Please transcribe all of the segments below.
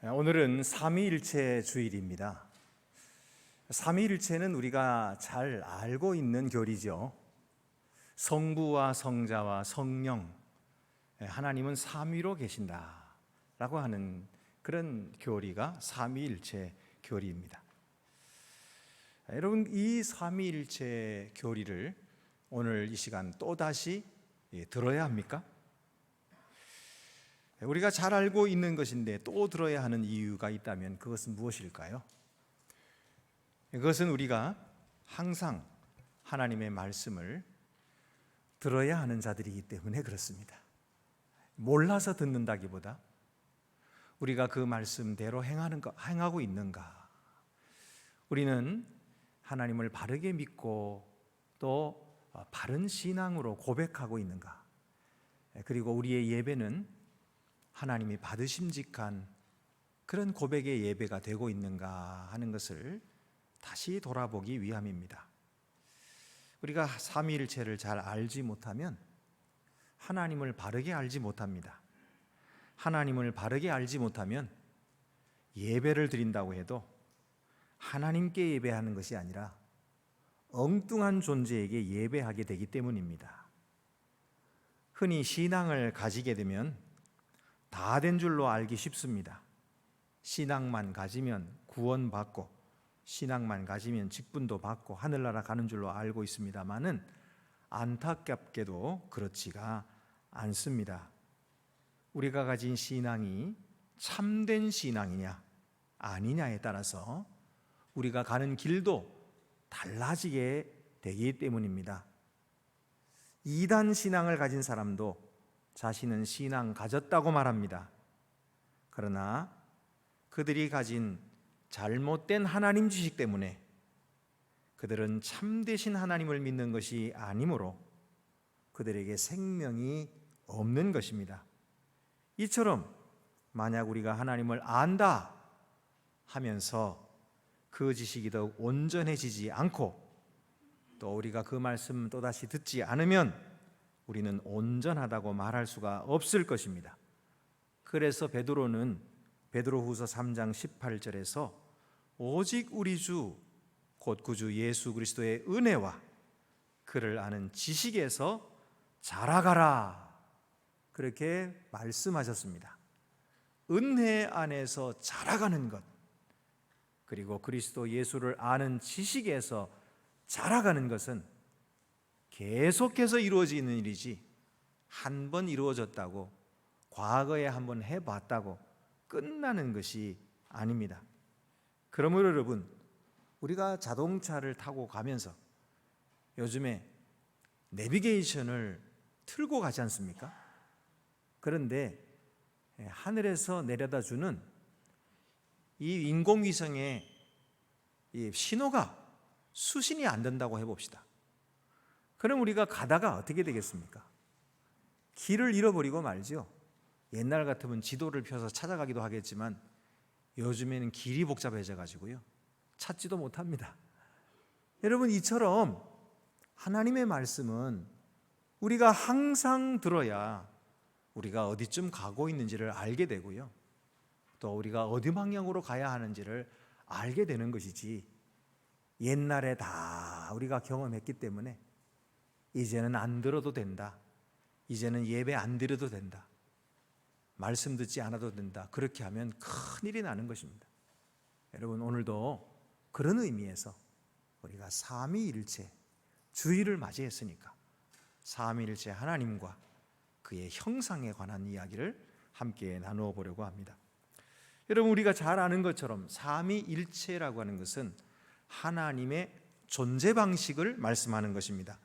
오늘은 삼위일체 주일입니다. 삼위일체는 우리가 잘 알고 있는 교리죠. 성부와 성자와 성령, 하나님은 삼위로 계신다라고 하는 그런 교리가 삼위일체 교리입니다. 여러분, 이 삼위일체 교리를 오늘 이 시간 또다시 들어야 합니까? 우리가 잘 알고 있는 것인데 또 들어야 하는 이유가 있다면 그것은 무엇일까요? 그것은 우리가 항상 하나님의 말씀을 들어야 하는 자들이기 때문에 그렇습니다. 몰라서 듣는다기보다 우리가 그 말씀대로 행하고 있는가, 우리는 하나님을 바르게 믿고 또 바른 신앙으로 고백하고 있는가, 그리고 우리의 예배는 하나님이 받으심직한 그런 고백의 예배가 되고 있는가 하는 것을 다시 돌아보기 위함입니다. 우리가 삼위일체를 잘 알지 못하면 하나님을 바르게 알지 못합니다. 하나님을 바르게 알지 못하면 예배를 드린다고 해도 하나님께 예배하는 것이 아니라 엉뚱한 존재에게 예배하게 되기 때문입니다. 흔히 신앙을 가지게 되면 다 된 줄로 알기 쉽습니다. 신앙만 가지면 구원받고, 신앙만 가지면 직분도 받고 하늘나라 가는 줄로 알고 있습니다만은 안타깝게도 그렇지가 않습니다. 우리가 가진 신앙이 참된 신앙이냐 아니냐에 따라서 우리가 가는 길도 달라지게 되기 때문입니다. 이단 신앙을 가진 사람도 자신은 신앙 가졌다고 말합니다. 그러나 그들이 가진 잘못된 하나님 지식 때문에 그들은 참되신 하나님을 믿는 것이 아니므로 그들에게 생명이 없는 것입니다. 이처럼 만약 우리가 하나님을 안다 하면서 그 지식이 더욱 온전해지지 않고 또 우리가 그 말씀 또다시 듣지 않으면 우리는 온전하다고 말할 수가 없을 것입니다. 그래서 베드로는 베드로후서 3장 18절에서 오직 우리 주 곧 구주 예수 그리스도의 은혜와 그를 아는 지식에서 자라가라 그렇게 말씀하셨습니다. 은혜 안에서 자라가는 것, 그리고 그리스도 예수를 아는 지식에서 자라가는 것은 계속해서 이루어지는 일이지 한 번 이루어졌다고, 과거에 한 번 해봤다고 끝나는 것이 아닙니다. 그러므로 여러분, 우리가 자동차를 타고 가면서 요즘에 내비게이션을 틀고 가지 않습니까? 그런데 하늘에서 내려다 주는 이 인공위성의 이 신호가 수신이 안 된다고 해봅시다. 그럼 우리가 가다가 어떻게 되겠습니까? 길을 잃어버리고 말죠. 옛날 같으면 지도를 펴서 찾아가기도 하겠지만 요즘에는 길이 복잡해져 가지고요, 찾지도 못합니다. 여러분, 이처럼 하나님의 말씀은 우리가 항상 들어야 우리가 어디쯤 가고 있는지를 알게 되고요, 또 우리가 어디 방향으로 가야 하는지를 알게 되는 것이지, 옛날에 다 우리가 경험했기 때문에 이제는 안 들어도 된다, 이제는 예배 안 드려도 된다, 말씀 듣지 않아도 된다, 그렇게 하면 큰일이 나는 것입니다. 여러분, 오늘도 그런 의미에서 우리가 삼위일체 주일을 맞이했으니까 삼위일체 하나님과 그의 형상에 관한 이야기를 함께 나누어 보려고 합니다. 여러분, 우리가 잘 아는 것처럼 삼위일체라고 하는 것은 하나님의 존재 방식을 말씀하는 것입니다.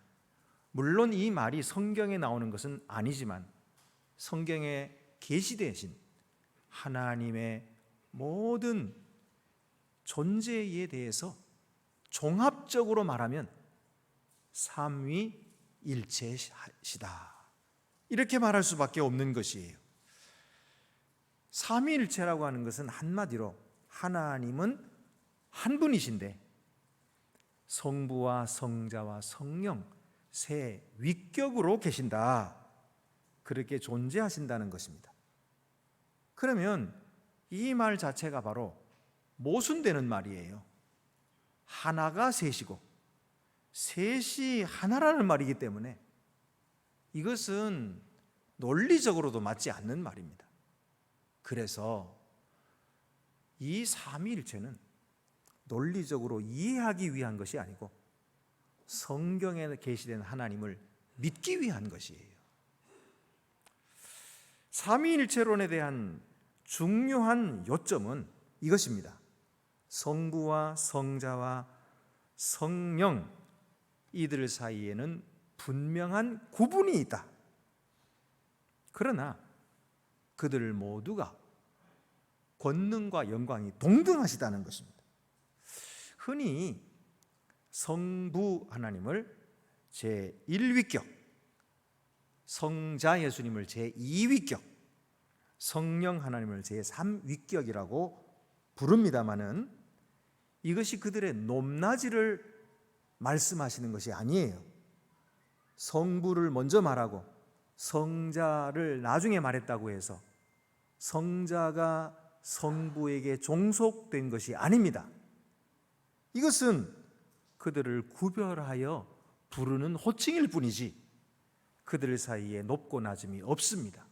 물론 이 말이 성경에 나오는 것은 아니지만 성경에 계시되신 하나님의 모든 존재에 대해서 종합적으로 말하면 삼위일체시다, 이렇게 말할 수밖에 없는 것이에요. 삼위일체라고 하는 것은 한마디로 하나님은 한 분이신데 성부와 성자와 성령 세 위격으로 계신다, 그렇게 존재하신다는 것입니다. 그러면 이 말 자체가 바로 모순되는 말이에요. 하나가 셋이고 셋이 하나라는 말이기 때문에 이것은 논리적으로도 맞지 않는 말입니다. 그래서 이 삼위일체는 논리적으로 이해하기 위한 것이 아니고 성경에 계시된 하나님을 믿기 위한 것이에요. 삼위일체론에 대한 중요한 요점은 이것입니다. 성부와 성자와 성령, 이들 사이에는 분명한 구분이 있다. 그러나 그들 모두가 권능과 영광이 동등하시다는 것입니다. 흔히 성부 하나님을 제1위격, 성자 예수님을 제2위격, 성령 하나님을 제3위격이라고 부릅니다마는 이것이 그들의 높낮이를 말씀하시는 것이 아니에요. 성부를 먼저 말하고 성자를 나중에 말했다고 해서 성자가 성부에게 종속된 것이 아닙니다. 이것은 그들을 구별하여 부르는 호칭일 뿐이지 그들 사이에 높고 낮음이 없습니다.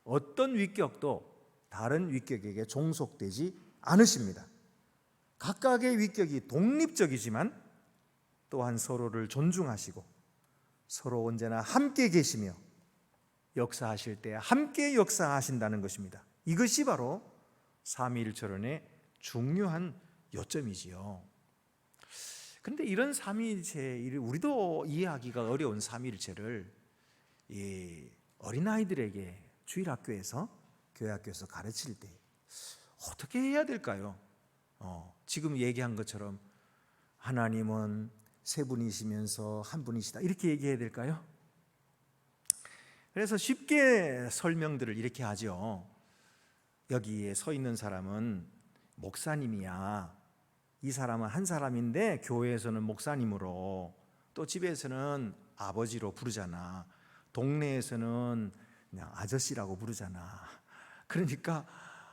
어떤 위격도 다른 위격에게 종속되지 않으십니다. 각각의 위격이 독립적이지만 또한 서로를 존중하시고 서로 언제나 함께 계시며 역사하실 때 함께 역사하신다는 것입니다. 이것이 바로 삼위일체론의 중요한 요점이지요. 그런데 이런 삼위일체, 우리도 이해하기가 어려운 삼위일체를 어린아이들에게 주일학교에서 교회학교에서 가르칠 때 어떻게 해야 될까요? 지금 얘기한 것처럼 하나님은 세 분이시면서 한 분이시다 이렇게 얘기해야 될까요? 그래서 쉽게 설명들을 이렇게 하죠. 여기에 서 있는 사람은 목사님이야. 이 사람은 한 사람인데 교회에서는 목사님으로, 또 집에서는 아버지로 부르잖아. 동네에서는 그냥 아저씨라고 부르잖아. 그러니까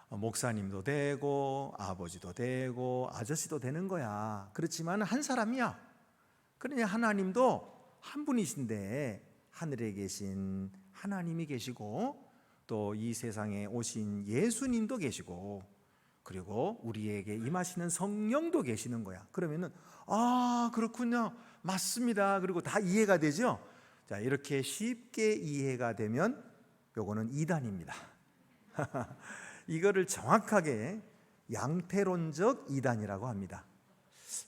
목사님도 되고 아버지도 되고 아저씨도 되는 거야. 그렇지만 한 사람이야. 그러니 하나님도 한 분이신데 하늘에 계신 하나님이 계시고 또 이 세상에 오신 예수님도 계시고 그리고 우리에게 임하시는 성령도 계시는 거야. 그러면은 그렇군요. 맞습니다. 그리고 다 이해가 되죠? 자, 이렇게 쉽게 이해가 되면 요거는 이단입니다. 이거를 정확하게 양태론적 이단이라고 합니다.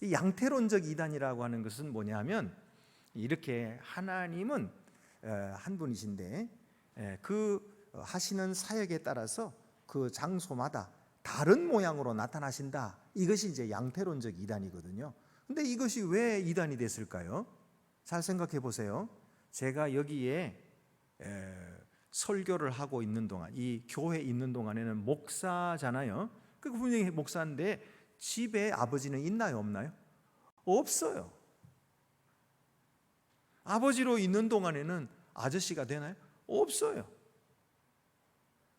이 양태론적 이단이라고 하는 것은 뭐냐면 이렇게 하나님은 한 분이신데 그 하시는 사역에 따라서 그 장소마다 다른 모양으로 나타나신다. 이것이 이제 양태론적 이단이거든요. 근데 이것이 왜 이단이 됐을까요? 잘 생각해 보세요. 제가 여기에 설교를 하고 있는 동안, 이 교회에 있는 동안에는 목사잖아요. 그 분명히 목사인데 집에 아버지는 있나요, 없나요? 없어요. 아버지로 있는 동안에는 아저씨가 되나요? 없어요.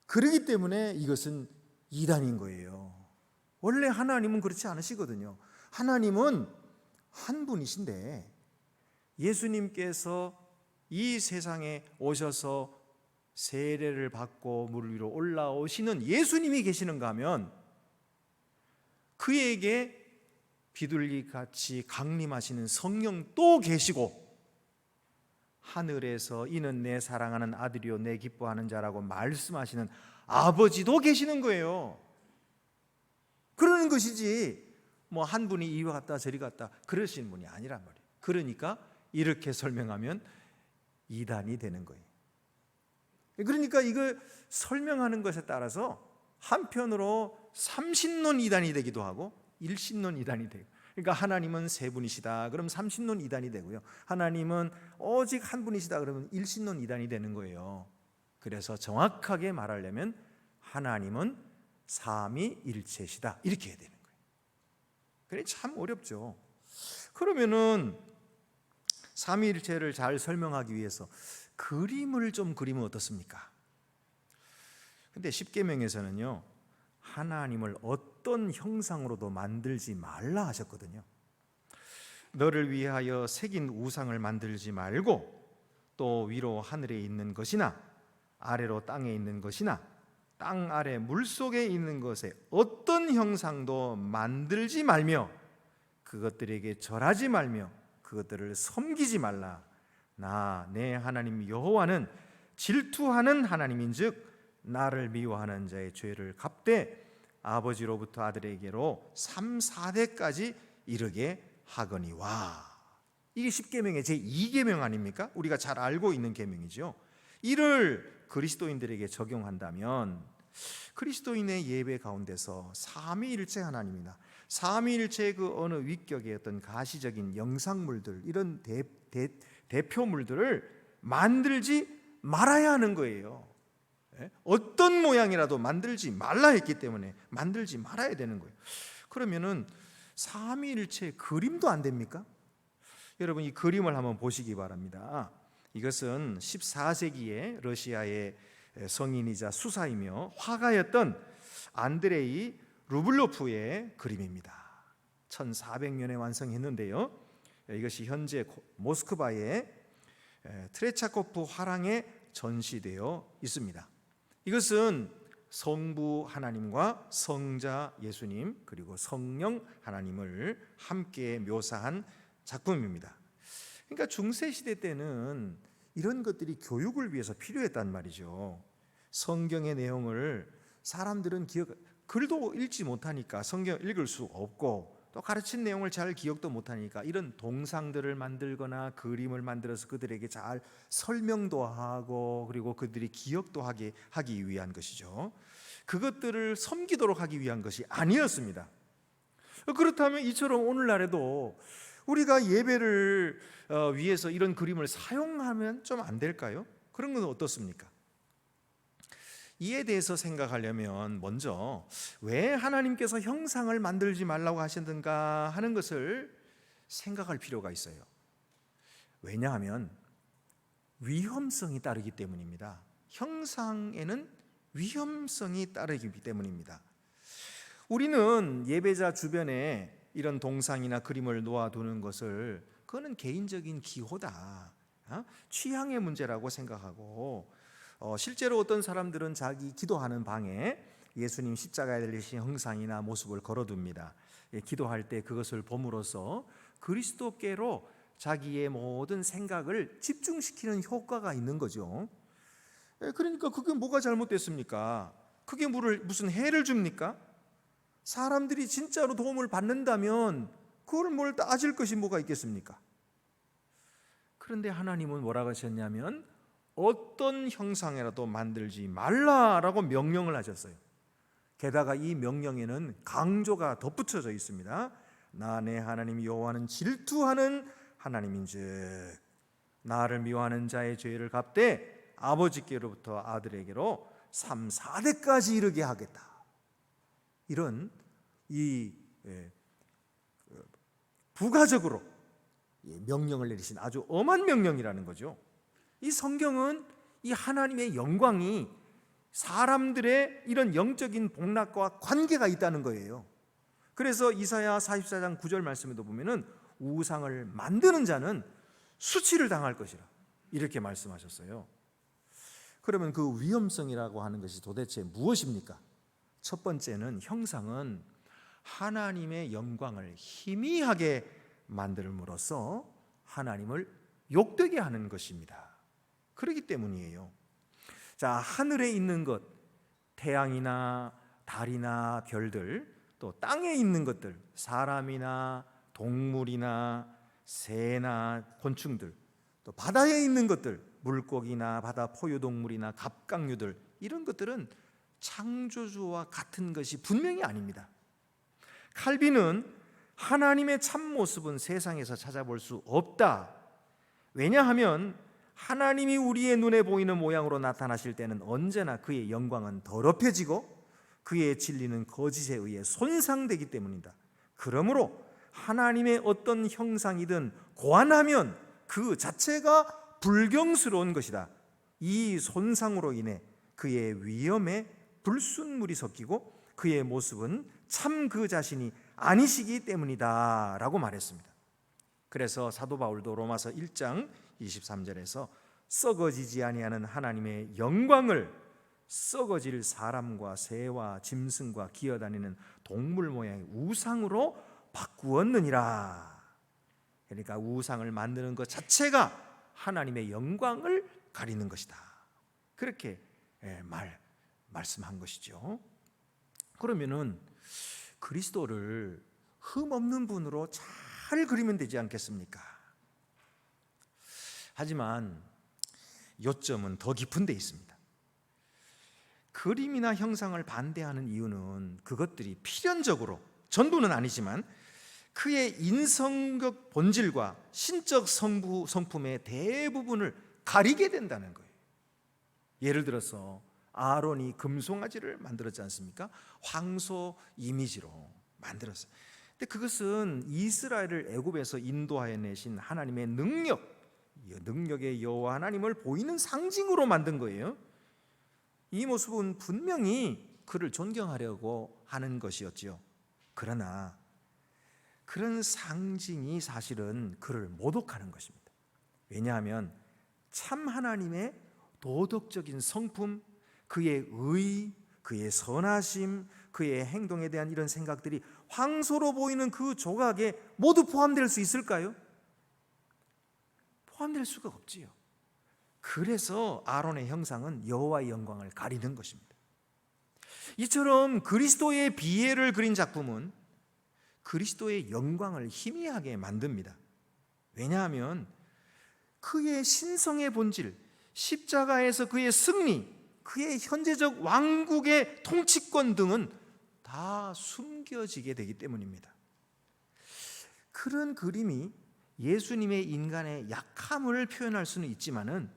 그렇기 때문에 이것은 이단인 거예요. 원래 하나님은 그렇지 않으시거든요. 하나님은 한 분이신데 예수님께서 이 세상에 오셔서 세례를 받고 물 위로 올라오시는 예수님이 계시는가 하면 그에게 비둘기같이 강림하시는 성령도 계시고 하늘에서 이는 내 사랑하는 아들이요 내 기뻐하는 자라고 말씀하시는 아버지도 계시는 거예요. 그러는 것이지 뭐 한 분이 이리 갔다 저리 갔다 그러시는 분이 아니란 말이에요. 그러니까 이렇게 설명하면 이단이 되는 거예요. 그러니까 이걸 설명하는 것에 따라서 한편으로 삼신론 이단이 되기도 하고 일신론 이단이 되고, 그러니까 하나님은 세 분이시다 그럼 삼신론 이단이 되고요, 하나님은 오직 한 분이시다 그러면 일신론 이단이 되는 거예요. 그래서 정확하게 말하려면 하나님은 삼위일체시다 이렇게 해야 되는 거예요. 그래 참 어렵죠. 그러면은 삼위일체를 잘 설명하기 위해서 그림을 좀 그리면 어떻습니까? 근데 십계명에서는요 하나님을 어떤 형상으로도 만들지 말라 하셨거든요. 너를 위하여 새긴 우상을 만들지 말고 또 위로 하늘에 있는 것이나 아래로 땅에 있는 것이나 땅 아래 물속에 있는 것에 어떤 형상도 만들지 말며 그것들에게 절하지 말며 그것들을 섬기지 말라. 나 내 하나님 여호와는 질투하는 하나님인즉 나를 미워하는 자의 죄를 갚되 아버지로부터 아들에게로 3, 4대까지 이르게 하거니와. 이게 십계명의 제2계명 아닙니까? 우리가 잘 알고 있는 계명이죠. 이를 그리스도인들에게 적용한다면 그리스도인의 예배 가운데서 삼위일체 하나님이나 삼위일체의 그 어느 위격의 어떤 가시적인 영상물들, 이런 대표물들을 만들지 말아야 하는 거예요. 어떤 모양이라도 만들지 말라 했기 때문에 만들지 말아야 되는 거예요. 그러면은 삼위일체 그림도 안 됩니까? 여러분, 이 그림을 한번 보시기 바랍니다. 이것은 14세기에 러시아의 성인이자 수사이며 화가였던 안드레이 루블로프의 그림입니다. 1400년에 완성했는데요, 이것이 현재 모스크바의 트레차코프 화랑에 전시되어 있습니다. 이것은 성부 하나님과 성자 예수님 그리고 성령 하나님을 함께 묘사한 작품입니다. 그러니까 중세시대 때는 이런 것들이 교육을 위해서 필요했단 말이죠. 성경의 내용을 사람들은 글도 읽지 못하니까 성경 읽을 수 없고 또 가르친 내용을 잘 기억도 못하니까 이런 동상들을 만들거나 그림을 만들어서 그들에게 잘 설명도 하고 그리고 그들이 기억도 하기 위한 것이죠. 그것들을 섬기도록 하기 위한 것이 아니었습니다. 그렇다면 이처럼 오늘날에도 우리가 예배를 위해서 이런 그림을 사용하면 좀 안 될까요? 그런 건 어떻습니까? 이에 대해서 생각하려면 먼저 왜 하나님께서 형상을 만들지 말라고 하셨는가 하는 것을 생각할 필요가 있어요. 왜냐하면 위험성이 따르기 때문입니다. 형상에는 위험성이 따르기 때문입니다. 우리는 예배자 주변에 이런 동상이나 그림을 놓아두는 것을 그거는 개인적인 기호다, 취향의 문제라고 생각하고 실제로 어떤 사람들은 자기 기도하는 방에 예수님 십자가에 달리신 형상이나 모습을 걸어둡니다. 기도할 때 그것을 봄으로써 그리스도께로 자기의 모든 생각을 집중시키는 효과가 있는 거죠. 그러니까 그게 뭐가 잘못됐습니까? 그게 무슨 해를 줍니까? 사람들이 진짜로 도움을 받는다면 그걸 뭘 따질 것이 뭐가 있겠습니까? 그런데 하나님은 뭐라고 하셨냐면 어떤 형상이라도 만들지 말라라고 명령을 하셨어요. 게다가 이 명령에는 강조가 덧붙여져 있습니다. 나 내 하나님 여호와는 질투하는 하나님인즉 나를 미워하는 자의 죄를 갚되 아버지께로부터 아들에게로 3, 4대까지 이르게 하겠다. 이런 부가적으로 명령을 내리신 아주 엄한 명령이라는 거죠. 이 성경은 이 하나님의 영광이 사람들의 이런 영적인 복락과 관계가 있다는 거예요. 그래서 이사야 44장 9절 말씀에도 보면은 우상을 만드는 자는 수치를 당할 것이라 이렇게 말씀하셨어요. 그러면 그 위험성이라고 하는 것이 도대체 무엇입니까? 첫 번째는 형상은 하나님의 영광을 희미하게 만들므로써 하나님을 욕되게 하는 것입니다. 그렇기 때문이에요. 자, 하늘에 있는 것, 태양이나 달이나 별들, 또 땅에 있는 것들, 사람이나 동물이나 새나 곤충들, 또 바다에 있는 것들, 물고기나 바다 포유동물이나 갑각류들, 이런 것들은 창조주와 같은 것이 분명히 아닙니다. 칼빈은 하나님의 참모습은 세상에서 찾아볼 수 없다. 왜냐하면 하나님이 우리의 눈에 보이는 모양으로 나타나실 때는 언제나 그의 영광은 더럽혀지고 그의 진리는 거짓에 의해 손상되기 때문이다. 그러므로 하나님의 어떤 형상이든 고안하면 그 자체가 불경스러운 것이다. 이 손상으로 인해 그의 위엄에 불순물이 섞이고 그의 모습은 참 그 자신이 아니시기 때문이다 라고 말했습니다. 그래서 사도 바울도 로마서 1장 23절에서 썩어지지 아니하는 하나님의 영광을 썩어질 사람과 새와 짐승과 기어다니는 동물 모양의 우상으로 바꾸었느니라. 그러니까 우상을 만드는 것 자체가 하나님의 영광을 가리는 것이다. 그렇게 말씀한 것이죠. 그러면은 그리스도를 흠없는 분으로 잘 그리면 되지 않겠습니까? 하지만 요점은 더 깊은 데 있습니다. 그림이나 형상을 반대하는 이유는 그것들이 필연적으로, 전부는 아니지만 그의 인성적 본질과 신적 성품의 대부분을 가리게 된다는 거예요. 예를 들어서 아론이 금송아지를 만들었지 않습니까? 황소 이미지로 만들었어요. 근데 그것은 이스라엘을 애굽에서 인도하여 내신 하나님의 능력의 여호와 하나님을 보이는 상징으로 만든 거예요. 이 모습은 분명히 그를 존경하려고 하는 것이었지요. 그러나 그런 상징이 사실은 그를 모독하는 것입니다. 왜냐하면 참 하나님의 도덕적인 성품, 그의 의, 그의 선하심, 그의 행동에 대한 이런 생각들이 황소로 보이는 그 조각에 모두 포함될 수 있을까요? 포함될 수가 없지요. 그래서 아론의 형상은 여호와의 영광을 가리는 것입니다. 이처럼 그리스도의 비애를 그린 작품은 그리스도의 영광을 희미하게 만듭니다. 왜냐하면 그의 신성의 본질, 십자가에서 그의 승리, 그의 현재적 왕국의 통치권 등은 다 숨겨지게 되기 때문입니다. 그런 그림이 예수님의 인간의 약함을 표현할 수는 있지만은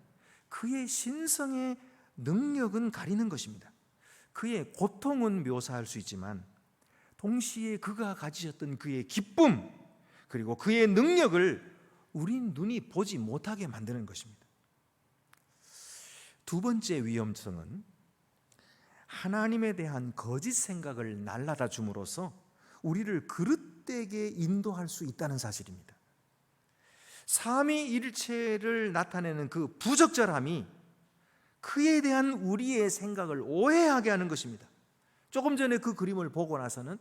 그의 신성의 능력은 가리는 것입니다. 그의 고통은 묘사할 수 있지만 동시에 그가 가지셨던 그의 기쁨, 그리고 그의 능력을 우린 눈이 보지 못하게 만드는 것입니다. 두 번째 위험성은 하나님에 대한 거짓 생각을 날라다 줌으로써 우리를 그릇되게 인도할 수 있다는 사실입니다. 삼위일체를 나타내는 그 부적절함이 그에 대한 우리의 생각을 오해하게 하는 것입니다. 조금 전에 그 그림을 보고 나서는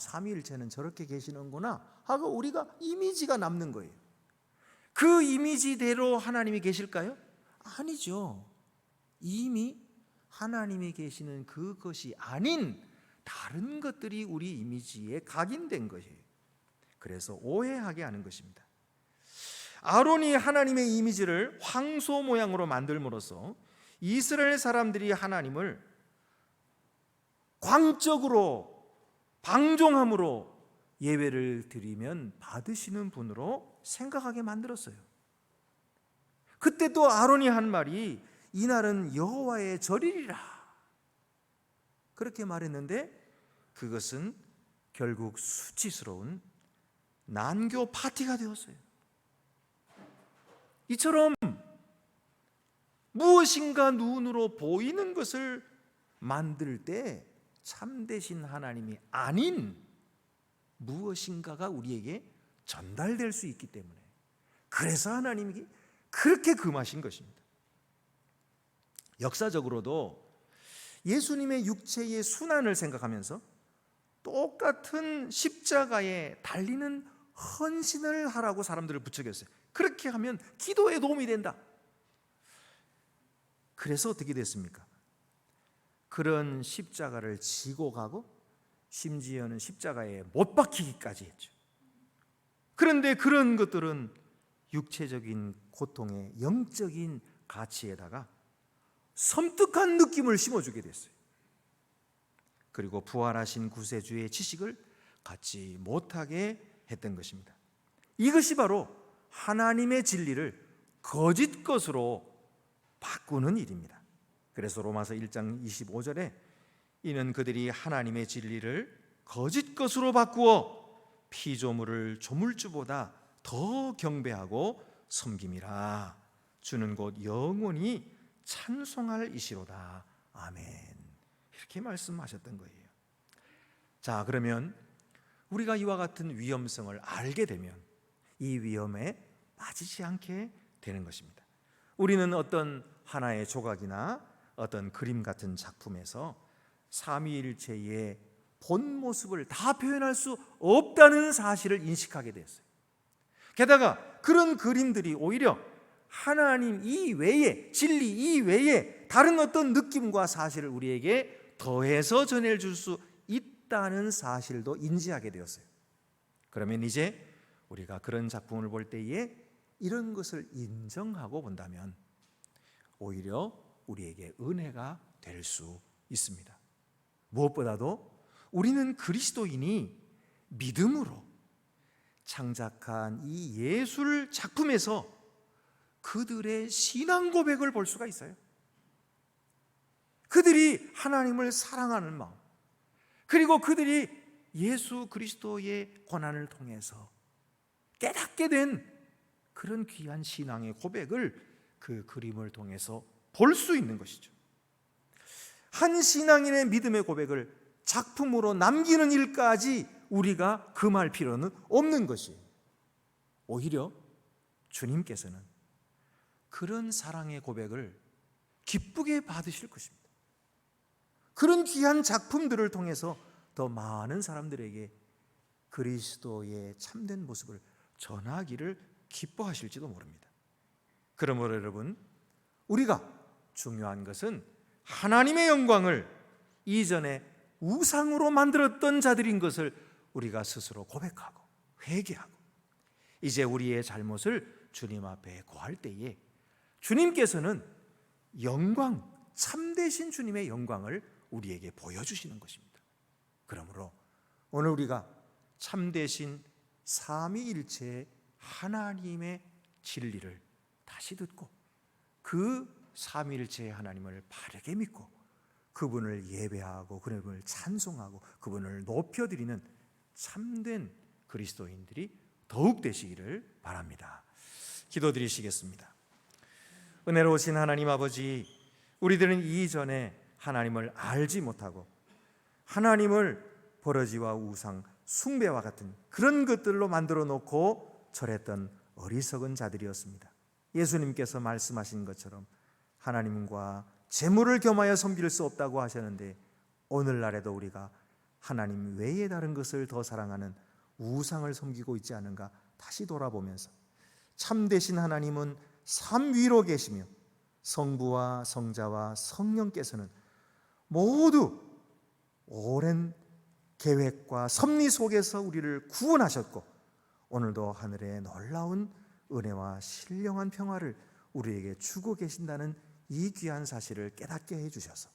삼위일체는 저렇게 계시는구나 하고 우리가 이미지가 남는 거예요. 그 이미지대로 하나님이 계실까요? 아니죠. 이미 하나님이 계시는 그것이 아닌 다른 것들이 우리 이미지에 각인된 것이에요. 그래서 오해하게 하는 것입니다. 아론이 하나님의 이미지를 황소 모양으로 만들므로써 이스라엘 사람들이 하나님을 광적으로 방종함으로 예배를 드리면 받으시는 분으로 생각하게 만들었어요. 그때 또 아론이 한 말이 이날은 여호와의 절이리라 그렇게 말했는데 그것은 결국 수치스러운 난교 파티가 되었어요. 이처럼 무엇인가 눈으로 보이는 것을 만들 때 참되신 하나님이 아닌 무엇인가가 우리에게 전달될 수 있기 때문에 그래서 하나님이 그렇게 금하신 것입니다. 역사적으로도 예수님의 육체의 순환을 생각하면서 똑같은 십자가에 달리는 헌신을 하라고 사람들을 부추겼어요. 그렇게 하면 기도에 도움이 된다. 그래서 어떻게 됐습니까? 그런 십자가를 지고 가고 심지어는 십자가에 못 박히기까지 했죠. 그런데 그런 것들은 육체적인 고통의 영적인 가치에다가 섬뜩한 느낌을 심어주게 됐어요. 그리고 부활하신 구세주의 지식을 갖지 못하게 했던 것입니다. 이것이 바로 하나님의 진리를 거짓 것으로 바꾸는 일입니다. 그래서 로마서 1장 25절에 이는 그들이 하나님의 진리를 거짓 것으로 바꾸어 피조물을 조물주보다 더 경배하고 섬김이라. 주는 곧 영원히 찬송할 이시로다. 아멘. 이렇게 말씀하셨던 거예요. 자, 그러면 우리가 이와 같은 위험성을 알게 되면 이 위험에 빠지지 않게 되는 것입니다. 우리는 어떤 하나의 조각이나 어떤 그림 같은 작품에서 삼위일체의 본 모습을 다 표현할 수 없다는 사실을 인식하게 됐어요. 게다가 그런 그림들이 오히려 하나님 이외에, 진리 이외에 다른 어떤 느낌과 사실을 우리에게 더해서 전해줄 수 있다는 사실도 인지하게 되었어요. 그러면 이제 우리가 그런 작품을 볼 때에 이런 것을 인정하고 본다면 오히려 우리에게 은혜가 될 수 있습니다. 무엇보다도 우리는 그리스도인이 믿음으로 창작한 이 예술 작품에서 그들의 신앙 고백을 볼 수가 있어요. 그들이 하나님을 사랑하는 마음, 그리고 그들이 예수 그리스도의 고난을 통해서 깨닫게 된 그런 귀한 신앙의 고백을 그 그림을 통해서 볼 수 있는 것이죠. 한 신앙인의 믿음의 고백을 작품으로 남기는 일까지 우리가 금할 필요는 없는 것이에요. 오히려 주님께서는 그런 사랑의 고백을 기쁘게 받으실 것입니다. 그런 귀한 작품들을 통해서 더 많은 사람들에게 그리스도의 참된 모습을 전하기를 기뻐하실지도 모릅니다. 그러므로 여러분, 우리가 중요한 것은 하나님의 영광을 이전에 우상으로 만들었던 자들인 것을 우리가 스스로 고백하고 회개하고 이제 우리의 잘못을 주님 앞에 고할 때에 주님께서는 영광, 참되신 주님의 영광을 우리에게 보여주시는 것입니다. 그러므로 오늘 우리가 참되신 삼위일체의 하나님의 진리를 다시 듣고 그 삼위일체의 하나님을 바르게 믿고 그분을 예배하고 그분을 찬송하고 그분을 높여드리는 참된 그리스도인들이 더욱 되시기를 바랍니다. 기도드리시겠습니다. 은혜로우신 하나님 아버지, 우리들은 이전에 하나님을 알지 못하고 하나님을 버러지와 우상, 숭배와 같은 그런 것들로 만들어 놓고 절했던 어리석은 자들이었습니다. 예수님께서 말씀하신 것처럼 하나님과 재물을 겸하여 섬길 수 없다고 하셨는데 오늘날에도 우리가 하나님 외에 다른 것을 더 사랑하는 우상을 섬기고 있지 않은가 다시 돌아보면서 참되신 하나님은 삼위로 계시며 성부와 성자와 성령께서는 모두 오랜 계획과 섭리 속에서 우리를 구원하셨고 오늘도 하늘의 놀라운 은혜와 신령한 평화를 우리에게 주고 계신다는 이 귀한 사실을 깨닫게 해주셔서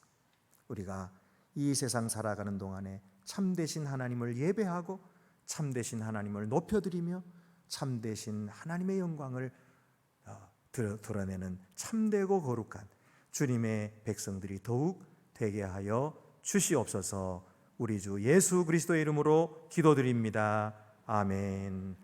우리가 이 세상 살아가는 동안에 참되신 하나님을 예배하고 참되신 하나님을 높여드리며 참되신 하나님의 영광을 드러내는 참되고 거룩한 주님의 백성들이 더욱 되게 하여 주시옵소서. 우리 주 예수 그리스도의 이름으로 기도드립니다. 아멘.